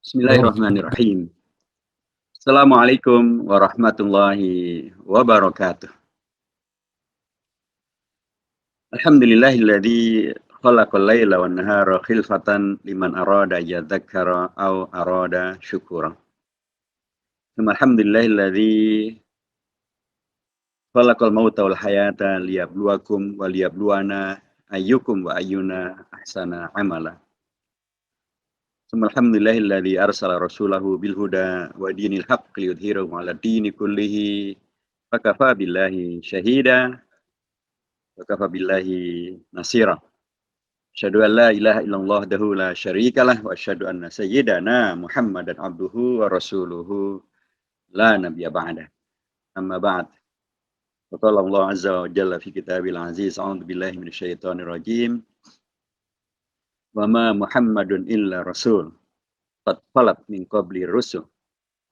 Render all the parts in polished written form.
Bismillahirrahmanirrahim. Assalamualaikum warahmatullahi wabarakatuh. Alhamdulillahilladzi khalaqal laila wan nahara khilfatan liman arada yadzakkara aw arada syukura. Alhamdulillahilladzi khalaqal mauta wal hayata liyabluwakum wa liyabluwana ayyukum wa ayyuna ahsana amala. Alhamdulillahilladzi arsala rasulahu bil huda wa dinil haqqi liyudhhirahu 'ala dini kullihi fakafa billahi syahida wa kafa billahi nasira. Asyhadu an la ilaha illallah wahdahu la syarikalah wa asyhadu anna sayyidana Muhammadan abduhu wa rasuluhu la nabiyya ba'da. Amma ba'd. Qala Allah azza wa jalla fi kitabil aziz, a'udzu billahi minasyaitonir rajim. Wa ma Muhammadun illa rasul qad khalat min qabli rusul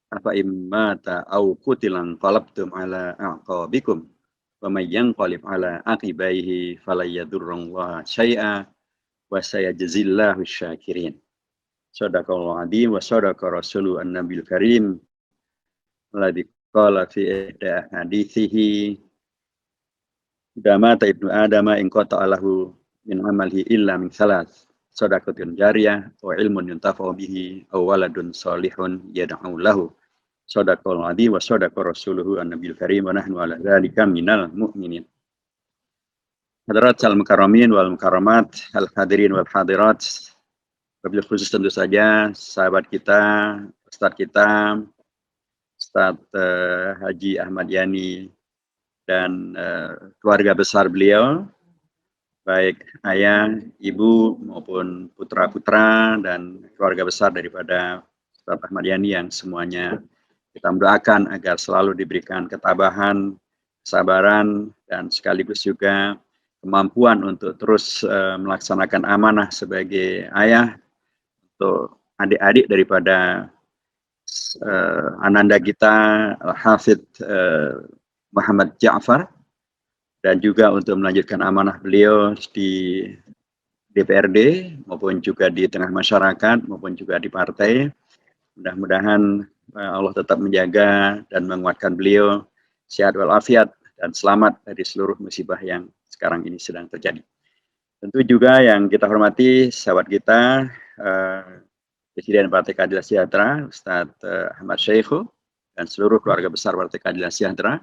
afa immata aw qutilan qalabtum ala a'qabikum wa may yanqalib ala aqibaihi falayadurrullaha syai'a wa sayajzillahu syakirin. Shadaqallahu adzim wa shadaqa rasuluhu an-nabiyul karim alladzi qala fi ihda hadithihi damata ibnu adama in qata'a lahu min amalihi illa min salas shadaqatun jariyah wa ilmun yuntafa'u bihi aw waladun salihun yad'u lahu. Shadaqallahu adzim wa shadaqa rasuluhu an-nabiyul karim wa nahnu ala dzalika minal mu'minin. Hadirat al-mukarramin wal mukarramat, al-hadirin wal hadirat. Wabil khusus tentu saja sahabat kita, Ustadz kita, Ustadz Haji Ahmad Yani dan keluarga besar beliau, baik ayah, ibu maupun putra-putra dan keluarga besar daripada Ustadz Ahmad Yani yang semuanya kita mendoakan agar selalu diberikan ketabahan, kesabaran, dan sekaligus juga kemampuan untuk terus melaksanakan amanah sebagai ayah untuk adik-adik daripada ananda kita Al-Hafidh Muhammad Ja'far, dan juga untuk melanjutkan amanah beliau di DPRD maupun juga di tengah masyarakat maupun juga di partai. Mudah-mudahan Allah tetap menjaga dan menguatkan beliau sehat walafiat dan selamat dari seluruh musibah yang sekarang ini sedang terjadi. Tentu juga yang kita hormati sahabat kita Presiden Partai Keadilan Sejahtera Ustadz Ahmad Syaikhu dan seluruh keluarga besar Partai Keadilan Sejahtera,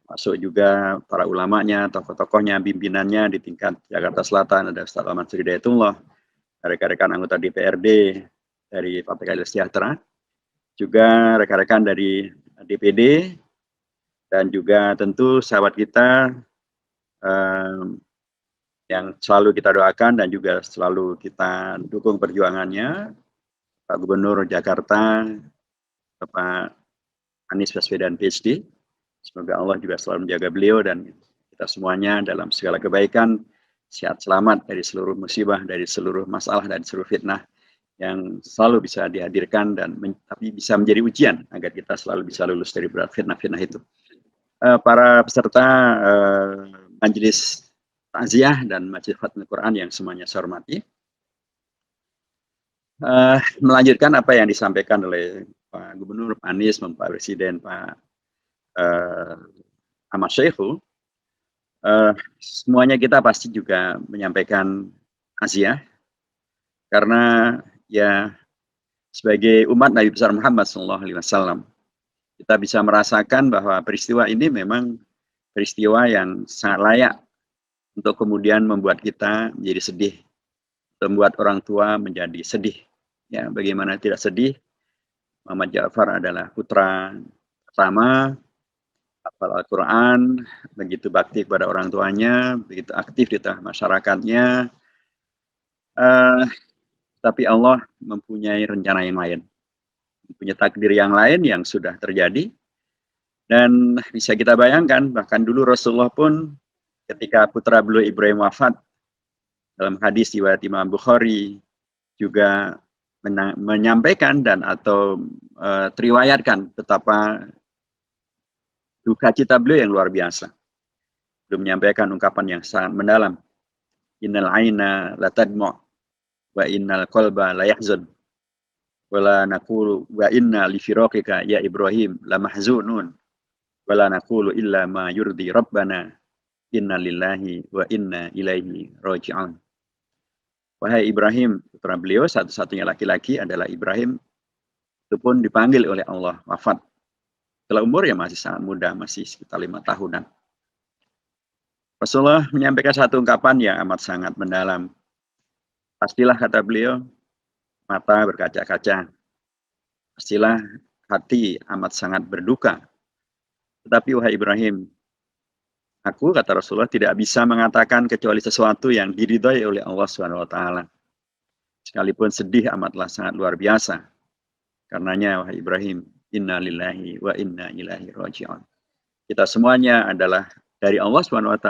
masuk juga para ulamanya, tokoh-tokohnya, pimpinannya di tingkat Jakarta Selatan, ada Ustadz Al-Mansur Hidayatullah, rekan-rekan anggota DPRD dari Partai Keadilan Sejahtera, juga rekan-rekan dari DPD, dan juga tentu sahabat kita yang selalu kita doakan dan juga selalu kita dukung perjuangannya, Pak Gubernur Jakarta, Bapak Anies Baswedan PhD. Semoga Allah juga selalu menjaga beliau dan kita semuanya dalam segala kebaikan, sehat selamat dari seluruh musibah, dari seluruh masalah, dari seluruh fitnah yang selalu bisa dihadirkan dan tapi bisa menjadi ujian agar kita selalu bisa lulus dari berat fitnah-fitnah itu. Para peserta majelis takziah dan majelis khatmul Quran yang semuanya saya hormati, melanjutkan apa yang disampaikan oleh Pak Gubernur, Pak Anies, Pak Presiden, Pak Ahmad Syaikhu, semuanya kita pasti juga menyampaikan takziah karena ya sebagai umat Nabi besar Muhammad SAW kita bisa merasakan bahwa peristiwa ini memang peristiwa yang sangat layak untuk kemudian membuat kita menjadi sedih, membuat orang tua menjadi sedih. Ya, bagaimana tidak sedih? Muhammad Ja'far adalah putra pertama, hafal Al-Quran, begitu bakti kepada orang tuanya, begitu aktif di tengah masyarakatnya. Tapi Allah mempunyai rencana yang lain, mempunyai takdir yang lain yang sudah terjadi. Dan bisa kita bayangkan, bahkan dulu Rasulullah pun ketika putra beliau Ibrahim wafat, dalam hadis riwayat Imam Bukhari juga menyampaikan dan atau teriwayatkan betapa duka cita beliau yang luar biasa. Beliau menyampaikan ungkapan yang sangat mendalam. Innal aina la tadmu' wa innal qalba la yahzun. wala naqulu wa inna li firaqika ya Ibrahim la mahzunun wala naqulu illa ma yurdi rabbana inna lillahi wa inna ilaihi raji'un. Wahai Ibrahim, putra beliau satu-satunya laki-laki adalah Ibrahim, itu pun dipanggil oleh Allah wafat. Setelah umur ya masih sangat muda, masih sekitar 5 tahunan. Rasulullah menyampaikan satu ungkapan yang amat sangat mendalam. Pastilah, kata beliau, mata berkaca-kaca. Pastilah hati amat sangat berduka. Tetapi wahai Ibrahim, aku, kata Rasulullah, tidak bisa mengatakan kecuali sesuatu yang diridhai oleh Allah SWT. Sekalipun sedih amatlah sangat luar biasa. Karenanya, wahai Ibrahim, inna lillahi wa inna ilaihi raji'un. Kita semuanya adalah dari Allah SWT,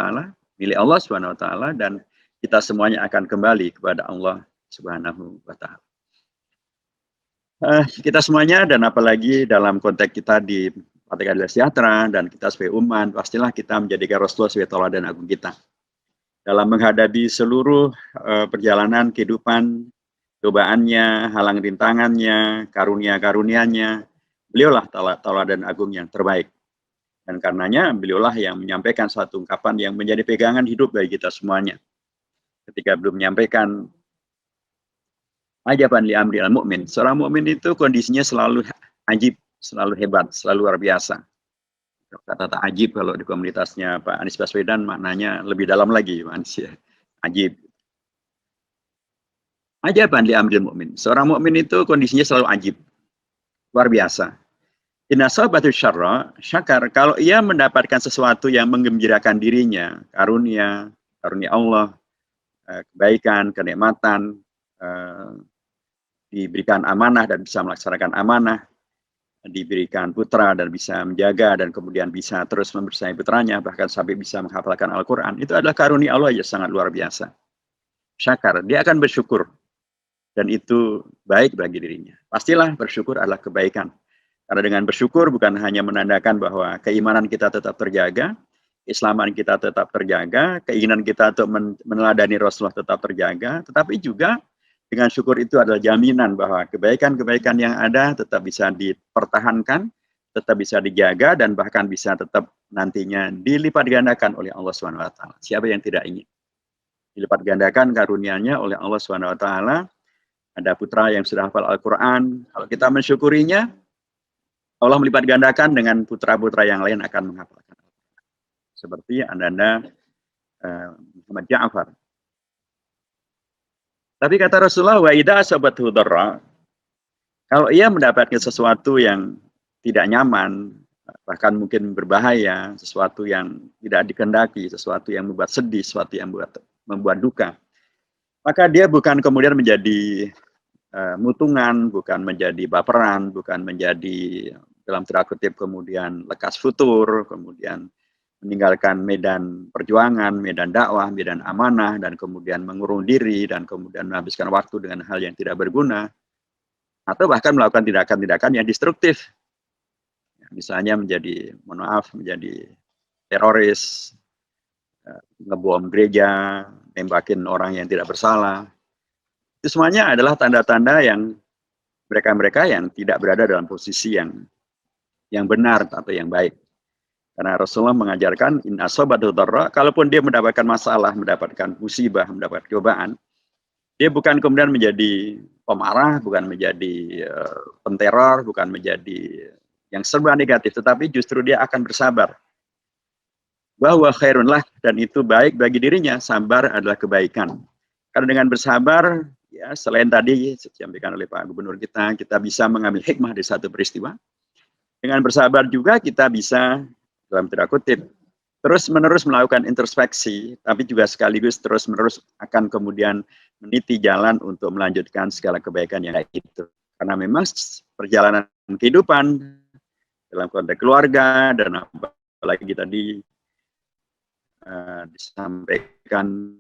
milik Allah SWT, dan kita semuanya akan kembali kepada Allah Subhanahu wa Ta'ala. Kita semuanya, dan apalagi dalam konteks kita di Partai Keadilan Sejahtera dan kita sebagai umat, pastilah kita menjadikan Rasulullah sebagai tauladan agung kita dalam menghadapi seluruh perjalanan kehidupan, cobaannya, halang rintangannya, karunia-karunianya. Beliaulah tauladan agung yang terbaik, dan karenanya beliaulah yang menyampaikan suatu ungkapan yang menjadi pegangan hidup bagi kita semuanya. Ketika beliau menyampaikan ajaban li amri al-mu'min, seorang mukmin itu kondisinya selalu ajib, selalu hebat, selalu luar biasa. Kata ajib kalau di komunitasnya Pak Anies Baswedan maknanya lebih dalam lagi, manusia ajib. Ajaban li amri al-mu'min, seorang mukmin itu kondisinya selalu ajib, luar biasa. Inna sahabatul syarra syakar, kalau ia mendapatkan sesuatu yang menggembirakan dirinya, karunia Allah, kebaikan, kenikmatan, diberikan amanah dan bisa melaksanakan amanah, diberikan putra dan bisa menjaga dan kemudian bisa terus membersamai putranya, bahkan sampai bisa menghafalkan Al-Quran, itu adalah karunia Allah yang sangat luar biasa. Syakar, dia akan bersyukur, dan itu baik bagi dirinya. Pastilah bersyukur adalah kebaikan. Karena dengan bersyukur bukan hanya menandakan bahwa keimanan kita tetap terjaga, Islaman kita tetap terjaga, keinginan kita untuk meneladani Rasulullah tetap terjaga, tetapi juga dengan syukur itu adalah jaminan bahwa kebaikan-kebaikan yang ada tetap bisa dipertahankan, tetap bisa dijaga, dan bahkan bisa tetap nantinya dilipat gandakan oleh Allah SWT. Siapa yang tidak ingin? Dilipat gandakan karunia-Nya oleh Allah SWT. Ada putra yang sudah hafal Al-Quran. Kalau kita mensyukurinya, Allah melipat gandakan dengan putra-putra yang lain akan menghafalkan. Seperti Anda Muhammad Ja'far. Tapi kata Rasulullah, wa idza asabathu dharra, kalau ia mendapatkan sesuatu yang tidak nyaman, bahkan mungkin berbahaya, sesuatu yang tidak dikehendaki, sesuatu yang membuat sedih, sesuatu yang membuat duka, maka dia bukan kemudian menjadi mutungan, bukan menjadi baperan, bukan menjadi dalam tanda kutip kemudian lekas futur, kemudian meninggalkan medan perjuangan, medan dakwah, medan amanah, dan kemudian mengurung diri, dan kemudian menghabiskan waktu dengan hal yang tidak berguna, atau bahkan melakukan tindakan-tindakan yang destruktif. Misalnya menjadi, mohon maaf, menjadi teroris, ngebom gereja, nembakin orang yang tidak bersalah. Itu semuanya adalah tanda-tanda yang mereka-mereka yang tidak berada dalam posisi yang benar atau yang baik. Karena Rasulullah mengajarkan, in asobatul dharra, kalaupun dia mendapatkan masalah, mendapatkan musibah, mendapat cobaan, dia bukan kemudian menjadi pemarah, bukan menjadi penteror, bukan menjadi yang serba negatif, tetapi justru dia akan bersabar. Bahwa khairunlah, dan itu baik bagi dirinya, sabar adalah kebaikan. Karena dengan bersabar, ya selain tadi disampaikan oleh Pak Gubernur kita bisa mengambil hikmah dari satu peristiwa. Dengan bersabar juga kita bisa, dalam tanda kutip, terus-menerus melakukan introspeksi, tapi juga sekaligus terus-menerus akan kemudian meniti jalan untuk melanjutkan segala kebaikan yang kayak itu. Karena memang perjalanan kehidupan dalam konteks keluarga, dan apalagi tadi disampaikan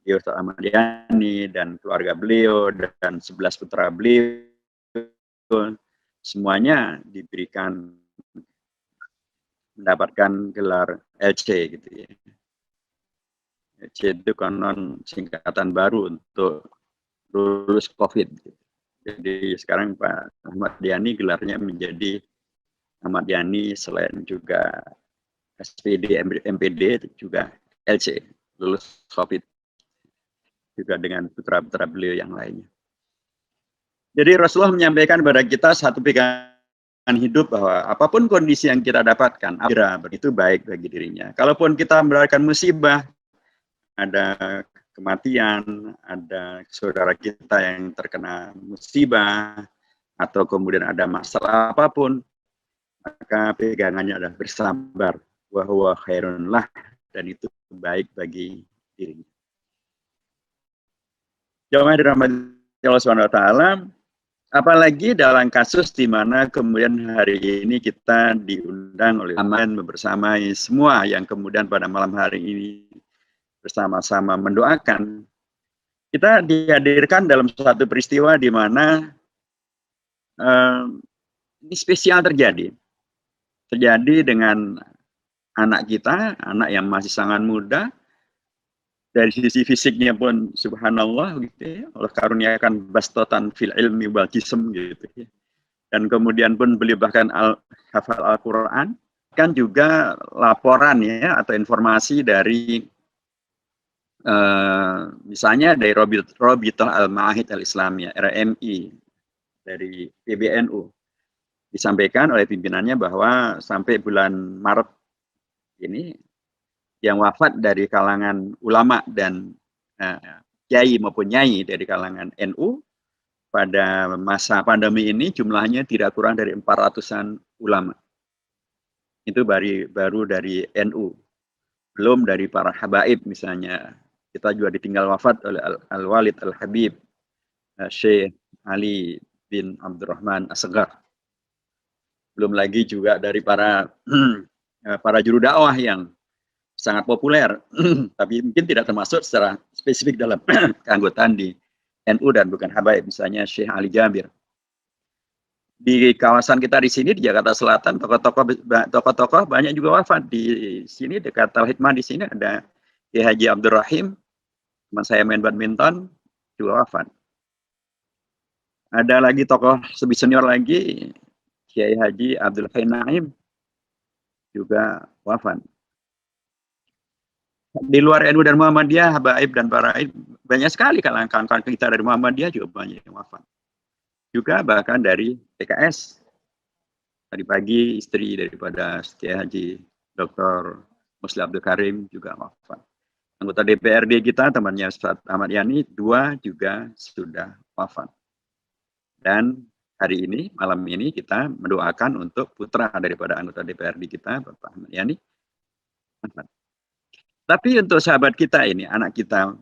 beliau Ustaz Ahmad Yani dan keluarga beliau dan 11 putra beliau, semuanya diberikan mendapatkan gelar LC gitu ya. LC itu konon singkatan baru untuk lulus COVID. Gitu. Jadi sekarang Pak Ahmad Yani gelarnya menjadi Ahmad Yani, selain juga SPD, MPD, juga LC, lulus COVID, juga dengan putra-putra beliau yang lainnya. Jadi Rasulullah menyampaikan kepada kita satu pegangan hidup bahwa apapun kondisi yang kita dapatkan, itu baik bagi dirinya. Kalaupun kita mendapatkan musibah, ada kematian, ada saudara kita yang terkena musibah, atau kemudian ada masalah apapun, maka pegangannya adalah bersabar, wa huwa khairun lah, dan itu baik bagi dirinya. Jamaah dirahmati Allah Subhanahu wa taala, apalagi dalam kasus di mana kemudian hari ini kita diundang oleh Aman membersamai semua yang kemudian pada malam hari ini bersama-sama mendoakan. Kita dihadirkan dalam suatu peristiwa di mana ini spesial terjadi. Terjadi dengan anak kita, anak yang masih sangat muda. Dari sisi fisiknya pun subhanallah gitu ya, Allah karuniakan bastotan fil ilmi wal jism gitu ya. Dan kemudian pun beliau bahkan hafal Al-Qur'an, kan juga laporan ya atau informasi dari misalnya dari Robitoh Al-Ma'ahid Al-Islamiyah, RMI, dari PBNU, disampaikan oleh pimpinannya bahwa sampai bulan Maret ini yang wafat dari kalangan ulama dan kiai maupun nyai dari kalangan NU pada masa pandemi ini jumlahnya tidak kurang dari 400-an ulama. Itu baru dari NU. Belum dari para habaib misalnya. Kita juga ditinggal wafat oleh Al-Walid Al-Habib, Syekh Ali bin Abdurrahman Asgar. Belum lagi juga dari para juru dakwah yang sangat populer, tapi mungkin tidak termasuk secara spesifik dalam keanggotaan di NU dan bukan habaib, misalnya Syekh Ali Jabir. Di kawasan kita di sini di Jakarta Selatan, tokoh-tokoh banyak juga wafat. Di sini dekat Al-Hikmah di sini ada Kiai Haji Abdul Rahim, teman saya main badminton, juga wafat. Ada lagi tokoh lebih senior lagi, Kiai Haji Abdul Hayy Naim, juga wafat. Di luar NU dan Muhammadiyah, habaib dan paraib, banyak sekali kalangan kita dari Muhammadiyah juga banyak yang wafat. Juga bahkan dari PKS. Tadi pagi istri daripada Kiai Haji Dr. Muslim Abdul Karim juga wafat. Anggota DPRD kita, temannya Ustaz Ahmad Yani, 2 juga sudah wafat. Dan hari ini, malam ini kita mendoakan untuk putra daripada anggota DPRD kita, Bapak Ahmad Yani, wafat. Tapi untuk sahabat kita ini, anak kita,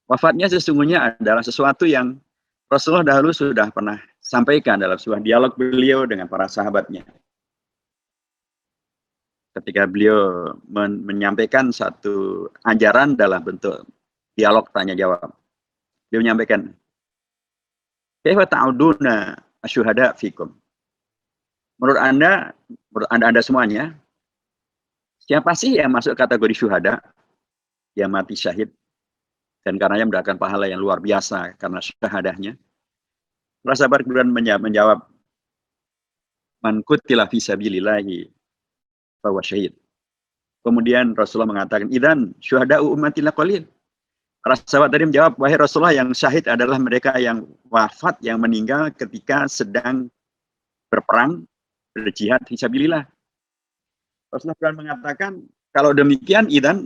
wafatnya sesungguhnya adalah sesuatu yang Rasulullah dahulu sudah pernah sampaikan dalam sebuah dialog beliau dengan para sahabatnya. Ketika beliau menyampaikan satu ajaran dalam bentuk dialog tanya-jawab. Beliau menyampaikan, kaifa ta'uduna asyuhada fikum. Menurut Anda semuanya, siapa sih yang masuk kategori syuhada, yang mati syahid, dan karenanya mendapatkan pahala yang luar biasa karena syahadahnya? Para sahabat kemudian menjawab, man qutila fi sabilillahi fahuwa syahid. Kemudian Rasulullah mengatakan, idzan syuhada'u ummati laqalil. Para sahabat tadi menjawab, wahai Rasulullah, yang syahid adalah mereka yang wafat, yang meninggal ketika sedang berperang, berjihad fi sabilillah. Rasulullah mengatakan, kalau demikian, idzan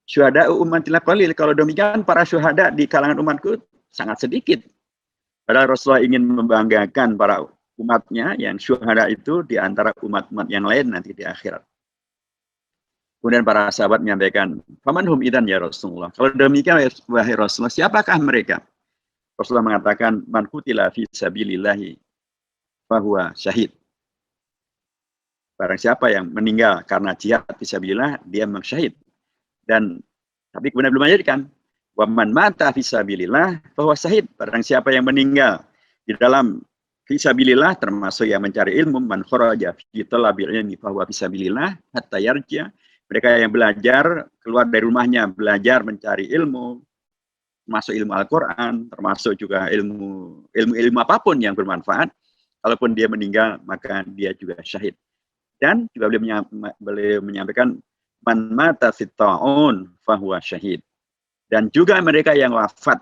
syuhada'u ummati laqalil. Kalau demikian, para syuhada di kalangan umatku sangat sedikit. Padahal Rasulullah ingin membanggakan para umatnya yang syuhada itu di antara umat-umat yang lain nanti di akhirat. Kemudian para sahabat menyampaikan, famanhum idzan ya Rasulullah. Kalau demikian wahai Rasulullah, siapakah mereka? Rasulullah mengatakan, man qutila fi sabilillahi fahuwa syahid. Barang siapa yang meninggal karena jihad fi sabilillah, dia memang syahid. Dan tapi kemudian belum menjadikan, wa man mata fi sabilillah fahuwa syahid. Barang siapa yang meninggal di dalam fi sabilillah, termasuk yang mencari ilmu, man kharaja fi talabil ilmi fahuwa fi sabilillah hatta yarja. Mereka yang belajar, keluar dari rumahnya, belajar mencari ilmu, termasuk ilmu Al-Quran, termasuk juga ilmu apapun yang bermanfaat. Kalaupun dia meninggal, maka dia juga syahid. Dan juga beliau menyampaikan, man mata fit ta'un fahuwa syahid. Dan juga mereka yang wafat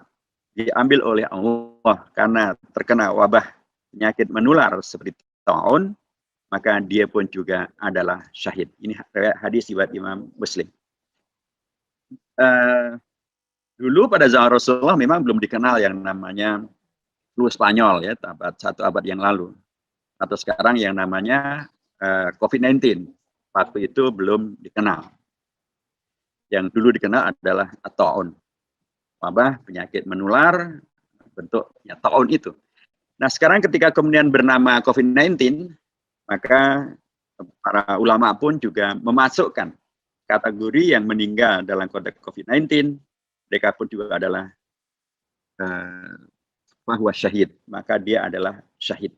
diambil oleh Allah karena terkena wabah penyakit menular seperti ta'un, maka dia pun juga adalah syahid. Ini hadis riwayat Imam Muslim. Dulu pada zaman Rasulullah memang belum dikenal yang namanya flu Spanyol ya, satu abad yang lalu. Atau sekarang yang namanya COVID-19. Waktu itu belum dikenal. Yang dulu dikenal adalah taun. Wabah penyakit menular bentuknya taun itu. Nah sekarang ketika kemudian bernama COVID-19, maka para ulama pun juga memasukkan kategori yang meninggal dalam konteks COVID-19, mereka pun juga adalah bahwa syahid, maka dia adalah syahid.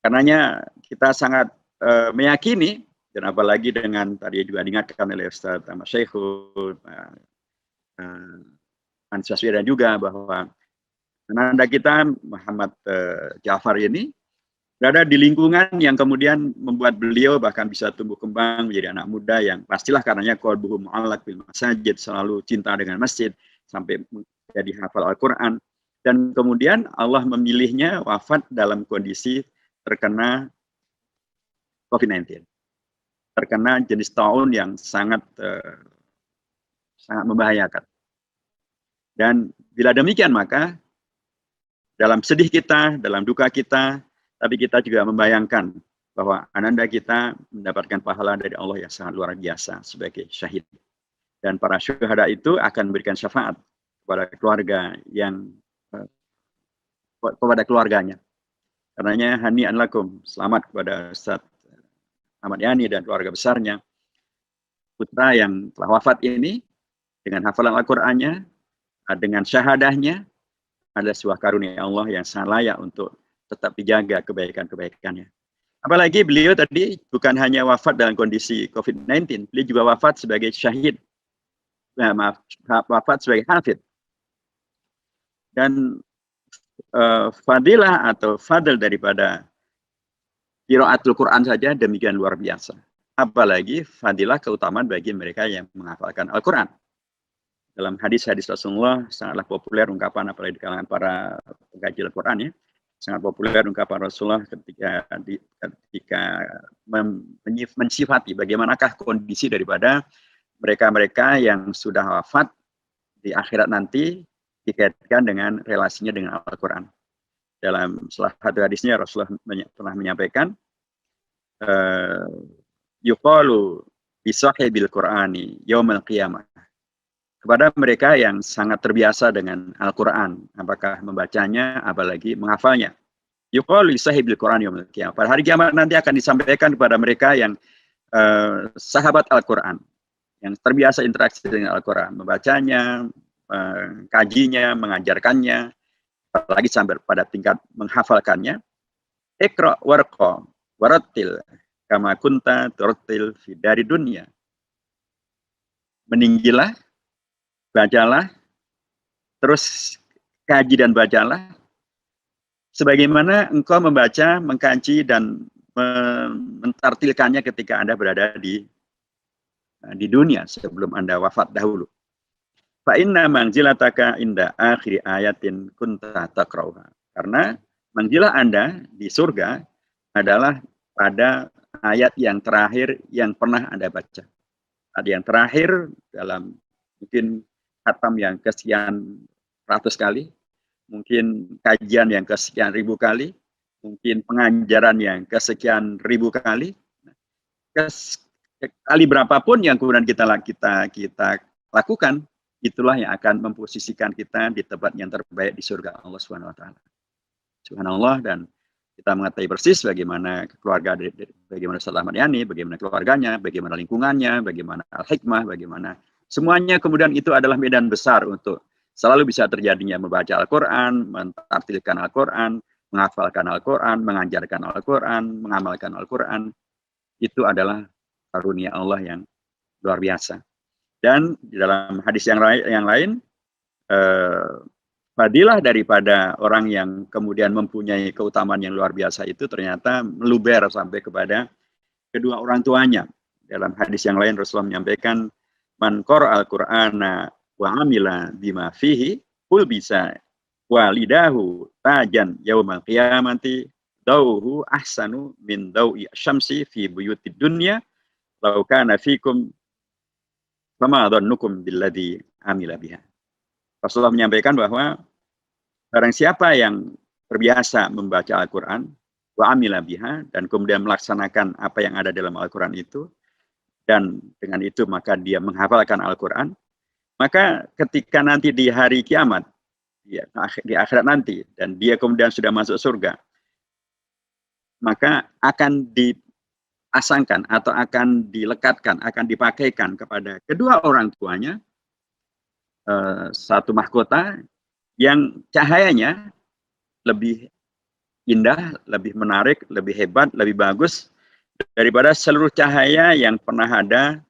Karenanya kita sangat meyakini, dan apalagi dengan tadi juga diingatkan oleh Ustaz Ahmad Syekhul, Anies Baswedan juga, bahwa ananda kita Muhammad Ja'far ini berada di lingkungan yang kemudian membuat beliau bahkan bisa tumbuh kembang menjadi anak muda yang pastilah karenanya qalbuhu mu'allaq bil masajid, selalu cinta dengan masjid sampai menjadi hafal Al-Quran. Dan kemudian Allah memilihnya wafat dalam kondisi terkena COVID-19. Terkena jenis taun yang sangat membahayakan. Dan bila demikian maka dalam sedih kita, dalam duka kita, tapi kita juga membayangkan bahwa ananda kita mendapatkan pahala dari Allah yang sangat luar biasa sebagai syahid. Dan para syuhada itu akan memberikan syafaat kepada keluarga yang kepada keluarganya. Karenanya hani'an lakum, selamat kepada Ustaz Ahmad Yani dan keluarga besarnya, putra yang telah wafat ini dengan hafalan Al-Qur'annya, dengan syahadahnya, adalah sebuah karunia Allah yang sangat layak untuk tetap dijaga kebaikan-kebaikannya. Apalagi beliau tadi bukan hanya wafat dalam kondisi COVID-19, beliau juga wafat sebagai syahid, wafat sebagai hafid. Dan fadilah atau fadl daripada qiraatul Quran saja demikian luar biasa. Apalagi fadilah keutamaan bagi mereka yang menghafalkan Al-Quran. Dalam hadis-hadis Rasulullah sangatlah populer ungkapan apalagi di kalangan para pengkaji Al-Quran ya. Sangat populer ungkapan Rasulullah ketika mensifati bagaimanakah kondisi daripada mereka-mereka yang sudah wafat di akhirat nanti dikaitkan dengan relasinya dengan Al-Quran. Dalam salah satu hadisnya Rasulullah pernah menyampaikan, yuqalu bisahibil Qur'ani yaumal qiyamah. Kepada mereka yang sangat terbiasa dengan Al-Quran, apakah membacanya, apalagi menghafalnya. Yuqalu bisahibil Qur'ani yaumal qiyamah. Pada hari kiamat nanti akan disampaikan kepada mereka yang sahabat Al-Quran, yang terbiasa interaksi dengan Al-Quran, membacanya, kajinya, mengajarkannya, apalagi sampai pada tingkat menghafalkannya. Iqra warqa warattil kama kunta turattil fi dari dunia. Meninggilah, bacalah, terus kaji dan bacalah sebagaimana engkau membaca, mengkaji dan mentartilkannya ketika Anda berada di dunia sebelum Anda wafat dahulu. Fa inna manzilataka inda akhir ayatin kunta taqra'uha. Karena manzilah Anda di surga adalah pada ayat yang terakhir yang pernah Anda baca. Ada yang terakhir dalam mungkin khatam yang kesekian ratus kali, mungkin kajian yang kesekian ribu kali, mungkin pengajaran yang kesekian ribu kali. Kali berapapun yang kemudian kita lakukan, itulah yang akan memposisikan kita di tempat yang terbaik di surga Allah Subhanahu wa taala. Subhanallah, dan kita mengetahui persis bagaimana keluarga, bagaimana Ustaz Ahmad Yani, bagaimana keluarganya, bagaimana lingkungannya, bagaimana al-hikmah, bagaimana semuanya kemudian itu adalah medan besar untuk selalu bisa terjadinya membaca Al-Quran, mentartilkan Al-Quran, menghafalkan Al-Quran, mengajarkan Al-Quran, mengamalkan Al-Quran. Itu adalah karunia Allah yang luar biasa. Dan di dalam hadis yang lain fadilah daripada orang yang kemudian mempunyai keutamaan yang luar biasa itu ternyata meluber sampai kepada kedua orang tuanya. Dalam hadis yang lain Rasulullah menyampaikan, man qara al-Qur'ana wa amila bima fihi qul bisa walidahu tajan yaumal qiyamati dauhu ahsanu min daui syamsi fi buyutid dunya law kana fikum fama dhannukum billadhi amila biha. Rasulullah menyampaikan bahwa barang siapa yang terbiasa membaca Al-Quran, wa amila biha, dan kemudian melaksanakan apa yang ada dalam Al-Quran itu, dan dengan itu maka dia menghafalkan Al-Quran, maka ketika nanti di hari kiamat, ya, di akhirat nanti, dan dia kemudian sudah masuk surga, maka akan diasangkan atau akan dilekatkan, akan dipakaikan kepada kedua orang tuanya satu mahkota yang cahayanya lebih indah, lebih menarik, lebih hebat, lebih bagus daripada seluruh cahaya yang pernah ada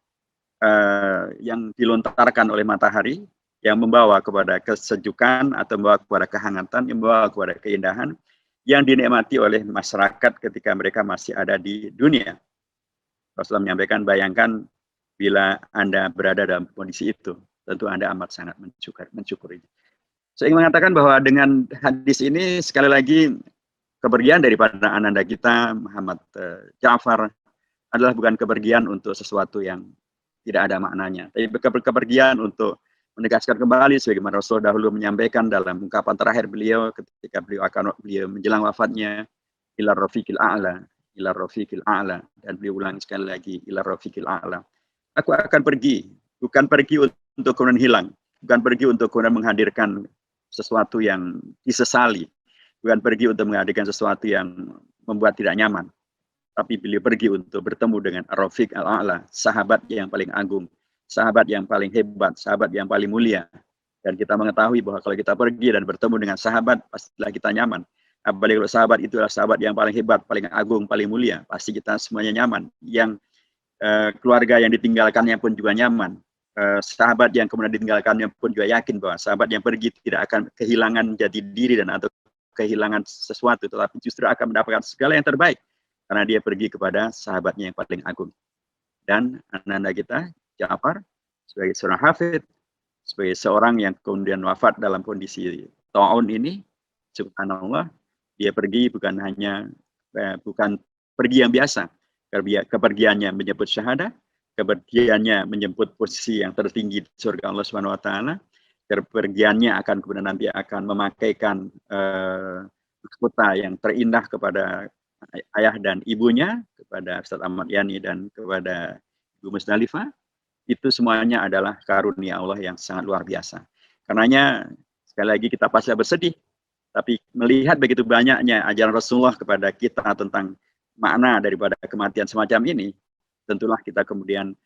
yang dilontarkan oleh matahari, yang membawa kepada kesejukan atau membawa kepada kehangatan, yang membawa kepada keindahan yang dinikmati oleh masyarakat ketika mereka masih ada di dunia. Rasulullah menyampaikan, bayangkan bila Anda berada dalam kondisi itu, tentu Anda amat sangat mensyukuri. Saya ingin mengatakan bahwa dengan hadis ini sekali lagi kepergian daripada ananda kita Muhammad Ja'far adalah bukan kepergian untuk sesuatu yang tidak ada maknanya, tapi kepergian untuk menegaskan kembali sebagaimana Rasul dahulu menyampaikan dalam ungkapan terakhir beliau ketika beliau menjelang wafatnya, ilar rafiqil a'la, ilar rafiqil a'la, dan beliau ulang sekali lagi, ilar rafiqil a'la. Aku akan pergi, bukan pergi untuk kemudian hilang, bukan pergi untuk kemudian menghadirkan sesuatu yang disesali, bukan pergi untuk menghadirkan sesuatu yang membuat tidak nyaman, tapi beliau pergi untuk bertemu dengan Ar-Rafiq Al-A'la, sahabat yang paling agung, sahabat yang paling hebat, sahabat yang paling mulia. Dan kita mengetahui bahwa kalau kita pergi dan bertemu dengan sahabat, pastilah kita nyaman. Apalagi kalau sahabat itu adalah sahabat yang paling hebat, paling agung, paling mulia, pasti kita semuanya nyaman. Yang keluarga yang ditinggalkannya pun juga nyaman. Sahabat yang kemudian ditinggalkannya pun juga yakin bahwa sahabat yang pergi tidak akan kehilangan jati diri dan atau kehilangan sesuatu, tetapi justru akan mendapatkan segala yang terbaik karena dia pergi kepada sahabatnya yang paling agung. Dan anak-anak kita, Ja'far, sebagai seorang hafid, sebagai seorang yang kemudian wafat dalam kondisi ta'un ini, subhanallah, dia pergi bukan hanya bukan pergi yang biasa, kepergiannya menyebut syahadah, kepergiannya menjemput posisi yang tertinggi di surga Allah Subhanahu wa taala, kepergiannya akan kemudian nanti akan memakaikan mahkota yang terindah kepada ayah dan ibunya, kepada Ustaz Ahmad Yani dan kepada Ibu Musdalifah. Itu semuanya adalah karunia Allah yang sangat luar biasa. Karenanya sekali lagi kita pasti bersedih, tapi melihat begitu banyaknya ajaran Rasulullah kepada kita tentang makna daripada kematian semacam ini, tentulah kita kemudian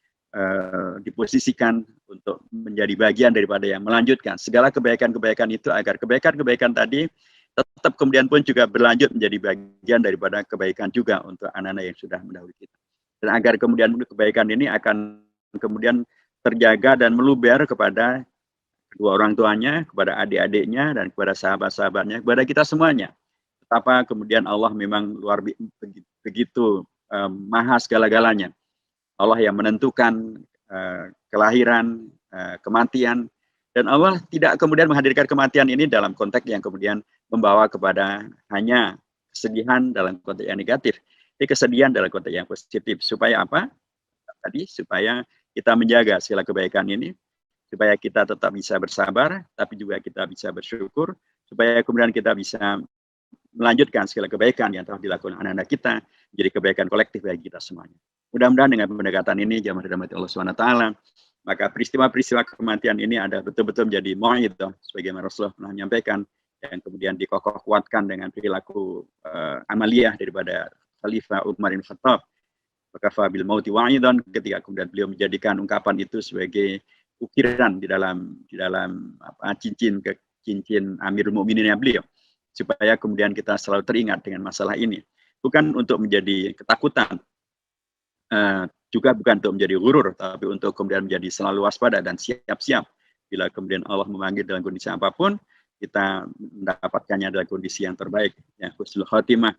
diposisikan untuk menjadi bagian daripada yang melanjutkan segala kebaikan-kebaikan itu, agar kebaikan-kebaikan tadi tetap kemudian pun juga berlanjut menjadi bagian daripada kebaikan juga untuk anak-anak yang sudah mendahului kita. Dan agar kemudian kebaikan ini akan kemudian terjaga dan meluber kepada kedua orang tuanya, kepada adik-adiknya, dan kepada sahabat-sahabatnya, kepada kita semuanya. Betapa kemudian Allah memang luar begitu maha segala-galanya. Allah yang menentukan kelahiran, kematian, dan Allah tidak kemudian menghadirkan kematian ini dalam konteks yang kemudian membawa kepada hanya kesedihan dalam konteks yang negatif, tapi kesedihan dalam konteks yang positif. Supaya apa? Tadi, supaya kita menjaga segala kebaikan ini, supaya kita tetap bisa bersabar, tapi juga kita bisa bersyukur, supaya kemudian kita bisa melanjutkan segala kebaikan yang telah dilakukan anak-anak kita, menjadi kebaikan kolektif bagi kita semuanya. Mudah-mudahan dengan pendekatan ini, jamaah dirahmati Allah SWT, maka peristiwa-peristiwa kematian ini ada betul-betul menjadi mu'idhah, sebagaimana Rasulullah pernah menyampaikan, yang kemudian dikokoh kuatkan dengan perilaku amaliyah daripada Khalifah Umar bin Khattab. Maka fabil mauti wa'idhan, ketika kemudian beliau menjadikan ungkapan itu sebagai ukiran di dalam cincin Amirul Mukminin beliau, supaya kemudian kita selalu teringat dengan masalah ini, bukan untuk menjadi ketakutan, juga bukan untuk menjadi gurur, tapi untuk kemudian menjadi selalu waspada dan siap-siap bila kemudian Allah memanggil dalam kondisi apapun, kita mendapatkannya dalam kondisi yang terbaik, ya, husnul khotimah.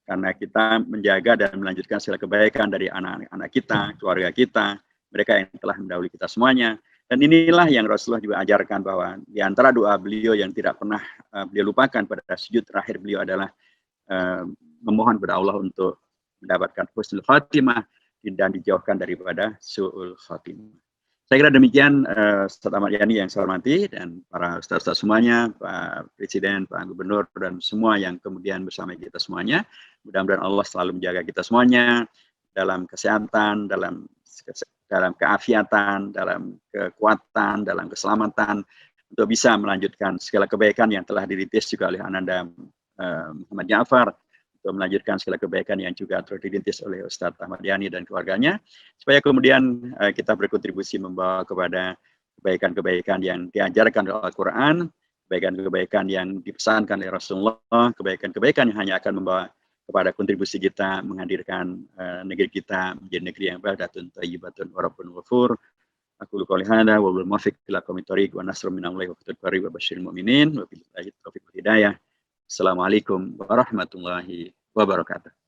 Karena kita menjaga dan melanjutkan segala kebaikan dari anak-anak kita, keluarga kita, mereka yang telah mendahului kita semuanya. Dan inilah yang Rasulullah juga ajarkan, bahwa di antara doa beliau yang tidak pernah beliau lupakan pada sujud terakhir beliau adalah memohon kepada Allah untuk mendapatkan husnul khatimah dan dijauhkan daripada su'ul khatimah. Saya kira demikian, Ustaz Ahmad Yani yang saya hormati, dan para ustaz-ustaz semuanya, Pak Presiden, Pak Gubernur, dan semua yang kemudian bersama kita semuanya. Mudah-mudahan Allah selalu menjaga kita semuanya dalam kesehatan, dalam keafiatan, dalam kekuatan, dalam keselamatan, untuk bisa melanjutkan segala kebaikan yang telah dirintis juga oleh Ananda Muhammad Ja'far, untuk melanjutkan segala kebaikan yang juga telah dirintis oleh Ustadz Ahmad Yani dan keluarganya, supaya kemudian kita berkontribusi membawa kepada kebaikan-kebaikan yang diajarkan oleh Al-Quran, kebaikan-kebaikan yang dipesankan oleh Rasulullah, kebaikan-kebaikan yang hanya akan membawa kepada kontribusi kita menghadirkan negeri kita menjadi negeri yang baldatun thayyibatun wa rabbun ghafur. Aku qouli hadza wa bil muwaffiq ila aqwamit thoriq wa nasrun minallahi wa fathul qarib wa basyiril mu'minin wa billahi taufiq wal hidayah. Assalamualaikum warahmatullahi wabarakatuh.